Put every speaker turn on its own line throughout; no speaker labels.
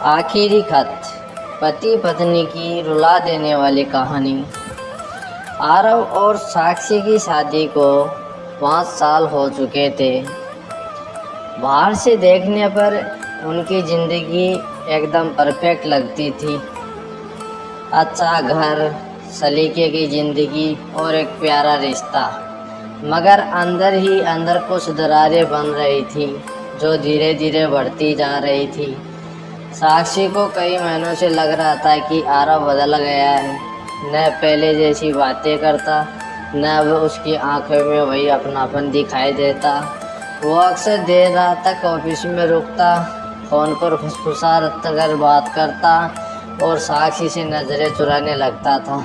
आखिरी खत, पति पत्नी की रुला देने वाली कहानी। आरव और साक्षी की शादी को 5 साल हो चुके थे। बाहर से देखने पर उनकी ज़िंदगी एकदम परफेक्ट लगती थी। अच्छा घर, सलीके की ज़िंदगी और एक प्यारा रिश्ता। मगर अंदर ही अंदर कुछ दरारें बन रही थी जो धीरे धीरे बढ़ती जा रही थी। साक्षी को कई महीनों से लग रहा था कि आरव बदल गया है। न पहले जैसी बातें करता, न अब उसकी आंखों में वही अपनापन दिखाई देता। वो अक्सर देर रात तक ऑफिस में रुकता, फ़ोन पर फुसफुसा कर बात करता और साक्षी से नज़रें चुराने लगता था।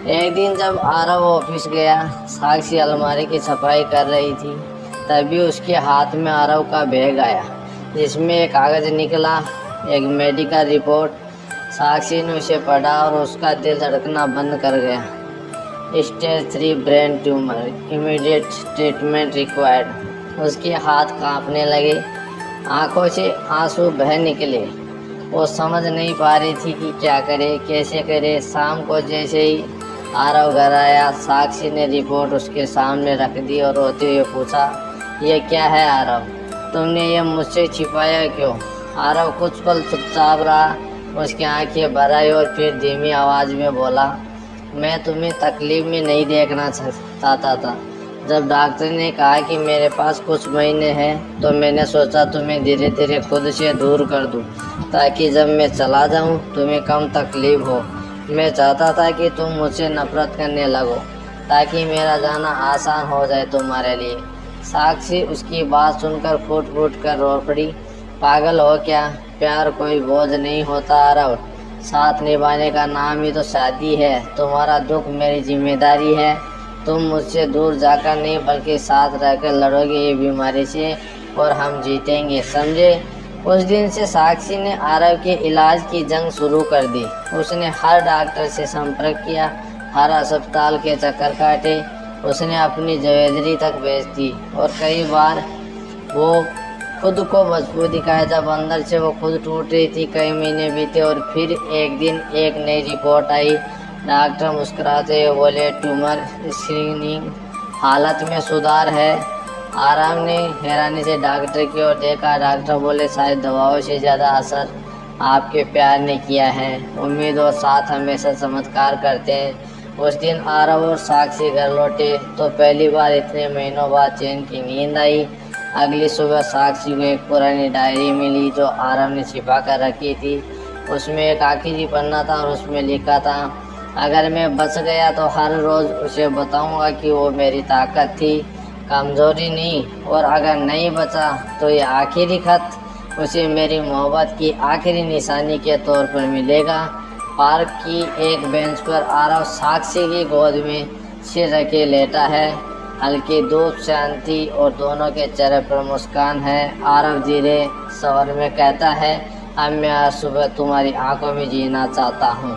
एक दिन जब आरव ऑफिस गया, साक्षी अलमारी की सफाई कर रही थी। तभी उसके हाथ में आरव का बैग आया, जिसमें एक कागज़ निकला, एक मेडिकल रिपोर्ट। साक्षी ने उसे पढ़ा और उसका दिल धड़कना बंद कर गया। Stage 3 brain tumour, immediate treatment required. उसके हाथ कांपने लगे, आंखों से आंसू बह निकले। वो समझ नहीं पा रही थी कि क्या करे, कैसे करे। शाम को जैसे ही आरव घर आया, साक्षी ने रिपोर्ट उसके सामने रख दी और रोते हुए पूछा, ये क्या है आरव? तुमने ये मुझसे छिपाया क्यों? आरव कुछ पल चुपचाप रहा। उसकी आंखें भर आई और फिर धीमी आवाज़ में बोला, मैं तुम्हें तकलीफ में नहीं देखना चाहता था। जब डॉक्टर ने कहा कि मेरे पास कुछ महीने हैं, तो मैंने सोचा तुम्हें धीरे धीरे खुद से दूर कर दूं, ताकि जब मैं चला जाऊं तुम्हें कम तकलीफ हो। मैं चाहता था कि तुम मुझसे नफरत करने लगो, ताकि मेरा जाना आसान हो जाए तुम्हारे लिए। साक्षी उसकी बात सुनकर फूट फूट कर रो पड़ी। पागल हो क्या? प्यार कोई बोझ नहीं होता आरव। साथ निभाने का नाम ही तो शादी है। तुम्हारा दुख मेरी जिम्मेदारी है। तुम मुझसे दूर जाकर नहीं, बल्कि साथ रहकर लड़ोगे ये बीमारी से, और हम जीतेंगे, समझे? उस दिन से साक्षी ने आरव के इलाज की जंग शुरू कर दी। उसने हर डॉक्टर से संपर्क किया, हर अस्पताल के चक्कर काटे। उसने अपनी ज्वेलरी तक बेच दी और कई बार वो खुद को मजबूत दिखाया जब अंदर से वो खुद टूट रही थी। कई महीने बीते और फिर एक दिन एक नई रिपोर्ट आई। डॉक्टर मुस्कुराते हुए बोले, ट्यूमर स्क्रीनिंग, हालत में सुधार है। आराम ने हैरानी से डॉक्टर की ओर देखा। डॉक्टर बोले, शायद दवाओं से ज़्यादा असर आपके प्यार ने किया है। उम्मीद और साथ हमेशा चमत्कार करते हैं। उस दिन आरव और साक्षी घर लौटे तो पहली बार इतने महीनों बाद चैन की नींद आई। अगली सुबह साक्षी को एक पुरानी डायरी मिली जो आरव ने छिपा कर रखी थी। उसमें एक आखिरी पन्ना था और उसमें लिखा था, अगर मैं बच गया तो हर रोज़ उसे बताऊंगा कि वो मेरी ताकत थी, कमज़ोरी नहीं। और अगर नहीं बचा तो ये आखिरी खत उसे मेरी मोहब्बत की आखिरी निशानी के तौर पर मिलेगा। पार्क की एक बेंच पर आरव साक्षी की गोद में सिर रखे लेटा है। हल्की धूप, शांति और दोनों के चेहरे पर मुस्कान है। आरव धीरे स्वर में कहता है, अब मैं आज सुबह तुम्हारी आंखों में जीना चाहता हूँ।